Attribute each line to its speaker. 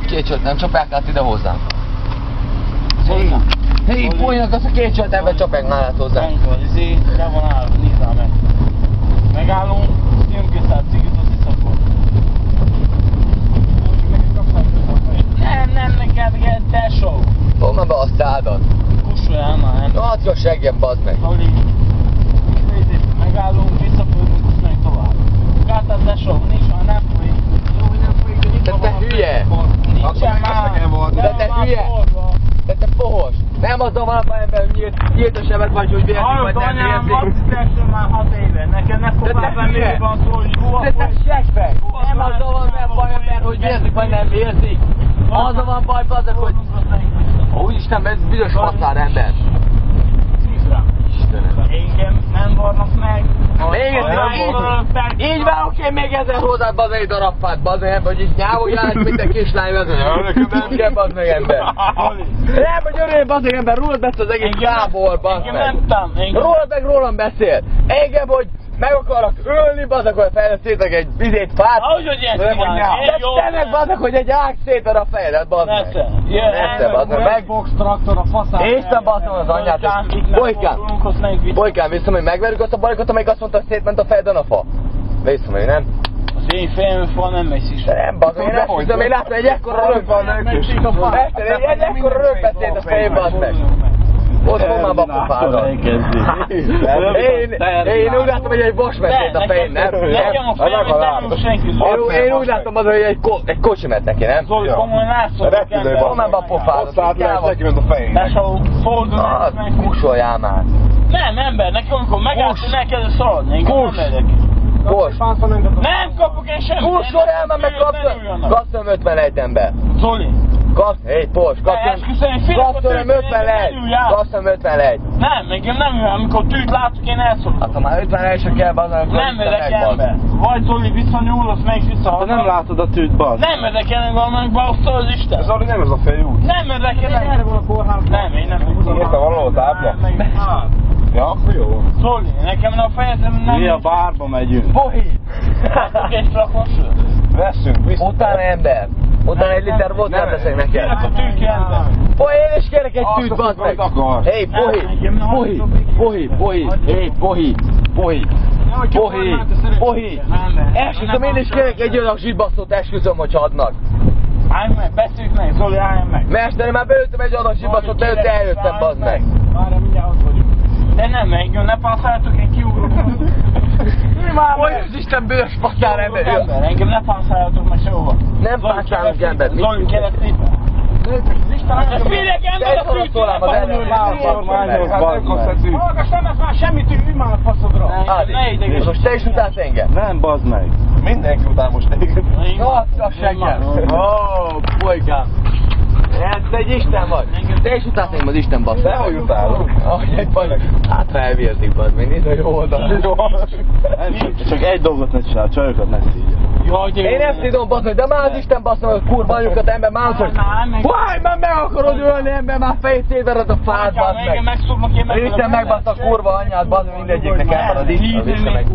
Speaker 1: Két csölt nem csapják át ide hozzám. Hé, folynak azt a két csölt ebben csapják már át hozzám.
Speaker 2: Le van állva, nézzál meg. Megállunk, jön készál cigit, az iszakol. Nem neked tesó.
Speaker 1: Fogd már be a szádat.
Speaker 2: Kussoljál már, nem.
Speaker 1: Adj a seggem, bazd meg.
Speaker 2: Zoli, megállunk, visszafordulunk, és meg tovább. Gátad tesó, nincs már, nem folyik.
Speaker 1: Te hülye!
Speaker 2: Nincsen már.
Speaker 1: Te hülye! Te pohos! Nem azzal van a bajember, hogy nyílt a sebet vagy, hogy vérzik, vagy nem vérzik.
Speaker 2: Hallod, már 6 éve. Neked ne fogják venni, hogy van szó, hogy hova
Speaker 1: folyik. Te seggfej! Nem azzal van a bajember, hogy vérzik, vagy nem vérzik. Azzal van baj, bazdek, hogy... Úristen, ez büdös határ ember. Istenem.
Speaker 2: Engem nem varnak meg.
Speaker 1: Még egyszer, így várok én még 1000 hozzád, bazd egy darabfát, bazd meg ember, hogy így nyávogálás, mint egy kislány vezet. Nem kell, bazd meg ember. Nem, hogy örülj, bazd meg ember, rólad beszél az egész Gábor, bazd meg. Rólad meg rólam beszél. Engem, hogy meg akarok ölni, bazd meg, hogy fejlesztétek egy bizét fát.
Speaker 2: Ahogy ilyen
Speaker 1: te meg, bazd meg, hogy egy ág szépen a fejedet, bazd meg. Nesze, bazd meg.
Speaker 2: Redbox traktor a faszát.
Speaker 1: Észre bazd meg az anyját. Bolykám, vissza, hogy megverjük azt a balikot, amelyik azt mondta, hogy szétment a fejeden a fa. Vissza, hogy nem?
Speaker 2: Az én fejemű fa nem megy is.
Speaker 1: Nem, bazd meg, én nem hiszem, én láttam egy ekkora rög van. Egy ekkora rög beszélt a fején, bazd meg. Ott fogom már a pofádat. Én úgy láttam, hogy egy vas beszélt a fején, nem?
Speaker 2: Nekem a fejemű nem senki.
Speaker 1: Én úgy láttam, hogy egy kocsi ment neki, nem?
Speaker 2: Zoli, komoly látszol.
Speaker 1: Fogom már a pofádat.
Speaker 3: Azt neki ment a fején.
Speaker 2: Tesó, fordulj meg.
Speaker 1: Kussoljál már.
Speaker 2: Nem, ember, nekem amikor megállsz, hogy elkezdesz szaladni. Engem nem megyek.
Speaker 1: Kos!
Speaker 2: Nem kapok én semmit!
Speaker 1: Kussoljál már, meg kapszom 51 ember!
Speaker 2: Zoli!
Speaker 1: Hé, Pors, kapszom 51!
Speaker 2: Nem, engem nem jön, amikor tűt látok, én elszólok.
Speaker 1: Hát ha már 51 se kell, bazd,
Speaker 2: nem megyek ember! Vagy Zoli visszanyúl, azt meg vissza.
Speaker 3: Nem látod a tűt, bazd!
Speaker 2: Nem megyek el, valamelyik basszol az Isten!
Speaker 3: Zoli, nem ez a fejút!
Speaker 2: Nem megyek el! Erre van a kórházban! Nem, én nem megyek.
Speaker 3: Érte valahol tábla? Ja, akkor jó.
Speaker 2: Zoli, nekem a fejetem nem...
Speaker 3: Mi a bárba megyünk?
Speaker 1: Bohi!
Speaker 2: Láttuk egy flakon sőt?
Speaker 3: Veszünk, vissza.
Speaker 1: Utána ember! Utána 1 liter vodkát veszek neked!
Speaker 2: Kérek a tűki ember!
Speaker 1: Én is kérek egy tűt, bazd meg! Hé, Bohi! Esküszöm, én is kérek egy olyan zsibasszót, esküszöm, hogy adnak!
Speaker 2: Állj meg, beszéljük meg, Zoli, állj meg!
Speaker 1: Mester, én már beültem egy adag zsibasszót, előtte eljöttem, bazd meg!
Speaker 2: Várj, mindjárt ott vagyunk. De nem, engem ne passzáljátok, én kiugrok.
Speaker 1: Olyan az Isten bős passzál ember!
Speaker 2: Engem ne passzáljátok meg sehova.
Speaker 1: Nem passzálunk ember, mit?
Speaker 2: Zoli, kérek szépen. Félek ember a tűt! Hallgass, nem ez már semmit, ülj már a faszodra! Ne ideges!
Speaker 1: Most te is utálsz engem?
Speaker 3: Nem, bazd meg! Mindenki utál most téged!
Speaker 1: Adsz a seggem! Bolykám! Te egy Isten vagy! Te is utálsz engem az Isten basz!
Speaker 3: Dehogy utálok!
Speaker 1: Hát ha elvérzik, bazd meg, nézd, hogy jó oldal!
Speaker 3: Csak egy dolgot ne csinál, csajokat ne szígyel!
Speaker 1: Én ezt tudom, bazd meg, de már az Isten basz meg a kurva anyukat, ember már az, hogy... Váj, már meg akarod ölni, ember, már fejét szétvered a fát, bazd meg! Isten megbasz a kurva anyját, bazd meg, mindegyiknek ember az Isten meg...